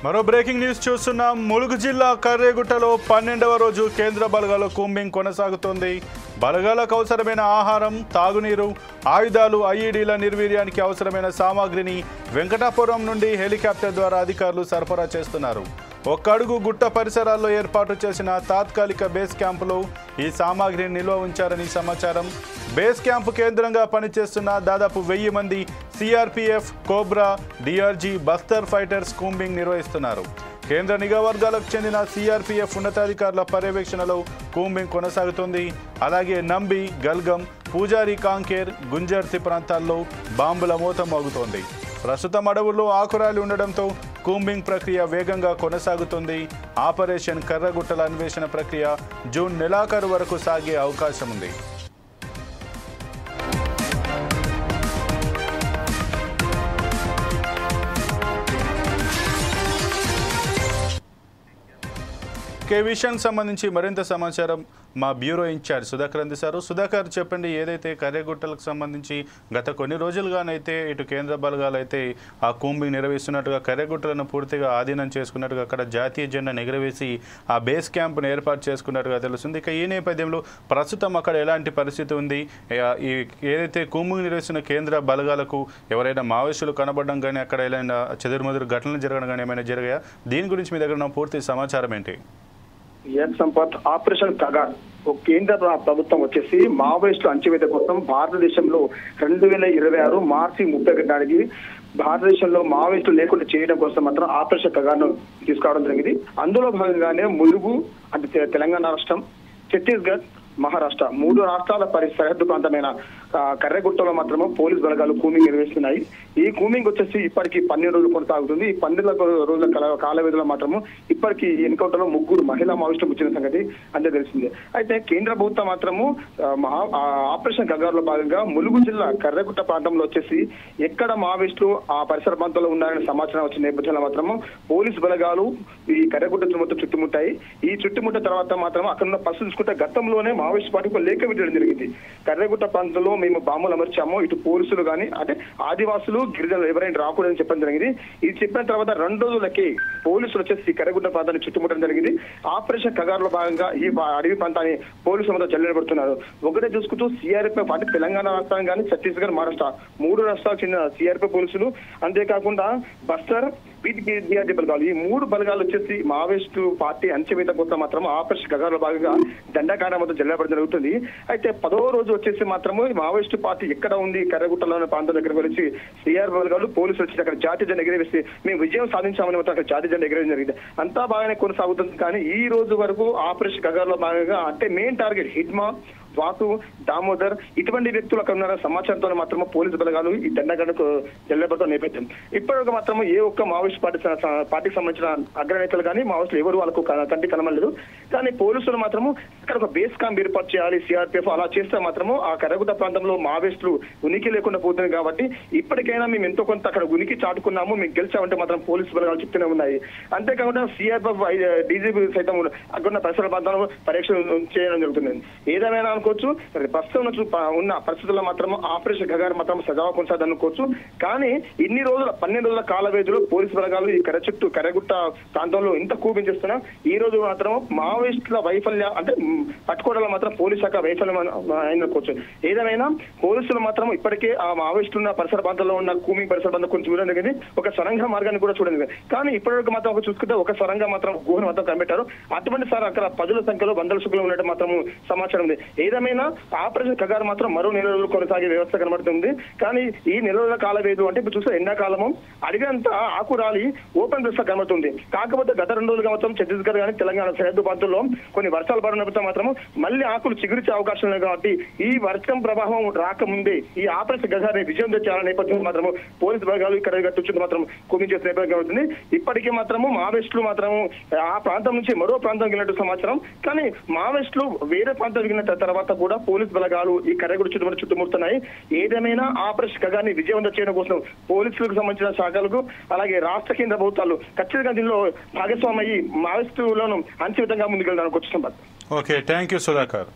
మరో breaking news చూస్తున్నాం. ములుగు జిల్లా కర్రేగుట్టలో 12వ రోజు కేంద్ర బలగాల కూంబింగ్ కొనసాగుతోంది. బలగాలకు అవసరమైన ఆహారం, తాగునీరు, ఆయుధాలు, ఐఈడీల నిర్వీర్యానికి అవసరమైన సామాగ్రిని వెంకటాపురం నుండి హెలికాప్టర్ ద్వారా అధికారులు సరఫరా చేస్తున్నారు. ఒక్కడుగు గుట్ట పరిసరాల్లో ఏర్పాటు చేసిన తాత్కాలిక బేస్ క్యాంపులో ఈ సామాగ్రిని నిల్వ ఉంచారని సమాచారం. బేస్ క్యాంపు కేంద్రంగా పనిచేస్తున్న దాదాపు 1000 మంది CRPF, cobra, DRG, Bastar fighters combing నిర్వహిస్తున్నారు. కేంద్ర నిఘా వర్గాలకు చెందిన సిఆర్పీఎఫ్ ఉన్నతాధికారుల పర్యవేక్షణలో కూంబింగ్ కొనసాగుతుంది. అలాగే నంబి, గల్గం, పూజారి కాంకేర్, గుంజర్తి ప్రాంతాల్లో బాంబుల మోత మోగుతోంది. ప్రస్తుతం అడవుల్లో ఆకురాలి ఉండడంతో కూంబింగ్ ప్రక్రియ వేగంగా కొనసాగుతుంది. ఆపరేషన్ కర్రగుట్టల అన్వేషణ ప్రక్రియ జూన్ నెలాఖరు వరకు సాగే అవకాశం ఉంది. ఈ విషయానికి సంబంధించి మరింత సమాచారం మా బ్యూరో ఇన్ఛార్జ్ సుధాకర్ అందిస్తారు. సుధాకర్, చెప్పండి, ఏదైతే కర్రెగుట్టలకు సంబంధించి గత కొన్ని రోజులుగానైతే ఇటు కేంద్ర బలగాలు అయితే ఆ కూంబింగ్ నిర్వహిస్తున్నట్టుగా, కర్రెగుట్టలను పూర్తిగా ఆధీనం చేసుకున్నట్టుగా, అక్కడ జాతీయ జెండాను ఎగురవేసి ఆ బేస్ క్యాంప్ను ఏర్పాటు చేసుకున్నట్టుగా తెలుస్తుంది. ఇక ఈ నేపథ్యంలో ప్రస్తుతం అక్కడ ఎలాంటి పరిస్థితి ఉంది? ఈ ఏదైతే కూంబింగ్ నిర్వహిస్తున్న కేంద్ర బలగాలకు ఎవరైనా మావోయిస్టులు కనబడడం కానీ, అక్కడ ఏదైనా చెదురుమదురు ఘటనలు జరగడం కానీ ఏమైనా జరిగాయా? దీని గురించి మీ దగ్గర ఉన్న పూర్తి సమాచారం ఏంటి? సంపత్, ఆపరేషన్ కగార్ కేంద్ర ప్రభుత్వం వచ్చేసి మావోయిస్టుల అంచెవేత కోసం భారతదేశంలో 2026 మార్చి 31 నాటికి భారతదేశంలో మావోయిస్టులు లేకుండా చేయడం కోసం మాత్రం ఆపరేషన్ కగార్ను తీసుకురావడం జరిగింది. అందులో భాగంగానే ములుగు అంటే తెలంగాణ రాష్ట్రం, ఛత్తీస్గఢ్, మహారాష్ట్ర 3 రాష్ట్రాల సరిహద్దు ప్రాంతమైన కర్రెగుట్టలో మాత్రము పోలీస్ బలగాలు కూంబింగ్ నిర్వహిస్తున్నాయి. ఈ కూంబింగ్ వచ్చేసి ఇప్పటికి 12 రోజులు కొనసాగుతుంది. ఈ 12 రోజుల కాల వ్యవధిలో మాత్రము ఇప్పటికి ఈ ఎన్కౌంటర్ లో 3 మహిళా మావోయిస్టులు వచ్చిన సంగతి అంతే తెలిసిందే. అయితే కేంద్ర ప్రభుత్వం మాత్రము ఆపరేషన్ గగార్ లో భాగంగా ములుగు జిల్లా కర్రెగుట్ట ప్రాంతంలో వచ్చేసి ఎక్కడ మావోయిస్టులు ఆ పరిసర ప్రాంతంలో ఉన్నారనే సమాచారం వచ్చిన నేపథ్యంలో మాత్రము పోలీస్ బలగాలు ఈ కర్రెగుట్ట మొత్తం చుట్టుముట్టాయి. ఈ చుట్టుముట్ట తర్వాత మాత్రం అక్కడ ఉన్న పరిస్థితి చూసుకుంటే గతంలోనే మావోయిస్ట్ పార్టీకి లేఖ పెట్టడం జరిగింది. కర్రెగుట్ట ప్రాంతంలో మేము బాంబులు అమర్చాము, ఇటు పోలీసులు కానీ అంటే ఆదివాసులు, గిరిజనులు ఎవరైనా రాకూడదని చెప్పడం జరిగింది. ఇది చెప్పిన తర్వాత 2 రోజులకి పోలీసులు వచ్చేసి కర్రెగుట్ట ప్రాంతాన్ని చుట్టుముట్టడం జరిగింది. ఆపరేషన్ కగార్ లో భాగంగా ఈ అడవి ప్రాంతాన్ని పోలీసులు మొత్తం జల్లెడబడుతున్నారు. ఒకటే చూసుకుంటూ సిఆర్పీఎఫ్ అంటే తెలంగాణ రాష్ట్రం కానీ, ఛత్తీస్గఢ్, మహారాష్ట్ర 3 రాష్ట్రాలకు చెందిన సిఆర్పీఎఫ్ పోలీసులు, అంతేకాకుండా బస్తర్, డిఆర్జీ బలగాలు, ఈ 3 బలగాలు వచ్చేసి మావోయిస్టు పార్టీ అంచెవేత కోసం మాత్రం ఆపరేషన్ గగార్ లో భాగంగా దండకాండ మొత్తం జల్లబడడం జరుగుతుంది. అయితే 10వ రోజు వచ్చేసి మాత్రము మావోయిస్టు పార్టీ ఎక్కడ ఉంది కర్రెగుట్టలోని ప్రాంతం దగ్గరకు వచ్చి సిఆర్ బలగాలు పోలీసులు వచ్చి అక్కడ జాతీయ జెండా ఎగిరేసి మేము విజయం సాధించామని మొత్తం అక్కడ జాతీయ జెండా ఎగిరేయడం జరిగింది. అంతా బాగానే కొనసాగుతుంది. కానీ ఈ రోజు వరకు ఆపరేషన్ గగార్ లో భాగంగా అంటే మెయిన్ టార్గెట్ హిడ్మా, వాసు, దామోదర్ ఇటువంటి వ్యక్తులు అక్కడ ఉన్న సమాచారంతో మాత్రమే పోలీసు బలగాలు ఈ దండగడకు జల్లబడతో నేపథ్యం. ఇప్పటివరకు మాత్రం ఏ ఒక్క మావోయిస్ట్ పార్టీకి సంబంధించిన అగ్రనేతలు కానీ మావోయిస్టులు ఎవరు వాళ్ళకు కంటి కనమలేదు. కానీ పోలీసులు మాత్రము ఇక్కడ ఒక బేస్ క్యాంప్ ఏర్పాటు చేయాలి సిఆర్పీఎఫ్, అలా చేస్తే మాత్రము ఆ కర్రెగుట్ట ప్రాంతంలో మావోయిస్టులు ఉనికి లేకుండా పోతుంది. కాబట్టి ఇప్పటికైనా మేము ఎంతో కొంత అక్కడ ఉనికి చాటుకున్నాము, మేము గెలిచామంటే మాత్రం పోలీసు బలగాలు చెప్తూనే ఉన్నాయి. అంతేకాకుండా సిఆర్పీఎఫ్ డీజీపీ సైతం అక్కడ ఉన్న పరిసర ప్రాంతాలను పరీక్ష చేయడం జరుగుతుంది. ఏదేమైనా అనుకోవచ్చు, ప్రస్తుతం ఉన్న పరిస్థితుల్లో మాత్రం ఆపరేషన్ గగార్ మాత్రం సజావా కొనసాగదు అనుకోవచ్చు. కానీ ఇన్ని రోజుల 12 రోజుల కాల వ్యవధిలో పోలీసు బలగాలు ఈ కర్రెగుట్ట ప్రాంతంలో ఇంత కూపించేస్తున్నా ఈ రోజు మాత్రం మావోయిస్టుల వైఫల్యం అంటే పట్టుకోవడంలో మాత్రం పోలీస్ శాఖ వైఫల్యం అనుకోవచ్చు. ఏదేమైనా పోలీసులు మాత్రం ఇప్పటికే ఆ మావోయిస్టులు ఉన్న పరిసర ప్రాంతాల్లో ఉన్న కూమింగ్ పరిసర ప్రాంతం కొంచెం చూడడం జరిగింది, ఒక సొరంగ మార్గాన్ని కూడా చూడడం జరిగింది. కానీ ఇప్పటివరకు మాత్రం ఒక చూసుకుంటే ఒక సొరంగ మాత్రం గుహను మాత్రం కనిపెట్టారు. అటువంటి సార్ అక్కడ పదుల సంఖ్యలో వందల సంఖ్యలో ఉన్నట్టు మాత్రం సమాచారం ఉంది. ఏదేమైనా ఆపరేషన్ కగార్ మాత్రం మరో 4 రోజులు కొనసాగే వ్యవస్థ కనబడుతుంది. కానీ ఈ 4 రోజుల కాల వ్యవధి అంటే ఇప్పుడు చూస్తే ఎండాకాలము అడిగి అంతా ఆకురాలి ఓపెన్ వ్యవస్థ కనబడుతుంది. కాకపోతే గత 2 రోజులుగా మాత్రం ఛత్తీస్గఢ్ కానీ తెలంగాణ సరిహద్దు ప్రాంతాల్లో కొన్ని వర్షాలు పడినప్పుడు మాత్రం మళ్ళీ ఆకులు చిగురిచే అవకాశం లేదు. కాబట్టి ఈ వర్షం ప్రభావం రాకముందే ఈ ఆపరేషన్ గగార్ విజయం తెచ్చాలనే నేపథ్యంలో మాత్రం పోలీసు బలగాలు ఇక్కడ చుట్టూ మాత్రం కుమించేసే నేపథ్యం అవుతుంది. ఇప్పటికే మాత్రము మావోయిస్టులు మాత్రం ఆ ప్రాంతం నుంచి మరో ప్రాంతం వెళ్ళినట్టు సమాచారం. కానీ మావోయిస్టులు వేరే ప్రాంతం వెళ్ళిన తర్వాత కూడా పోలీసు బలగాలు ఈ కర్రెగుట్ట చుట్టుముడుతున్నాయి. ఏదేమైనా ఆపరేషన్ గగార్ని విజయవంతం చేయడం కోసం పోలీసులకు సంబంధించిన శాఖలకు అలాగే రాష్ట్ర కేంద్ర ప్రభుత్వాలు ఖచ్చితంగా దీనిలో భాగస్వామయ్యి మావోయిస్టులను అంచెవిధంగా ముందుకెళ్తానికి వచ్చిన. Okay, thank you Sudhakar.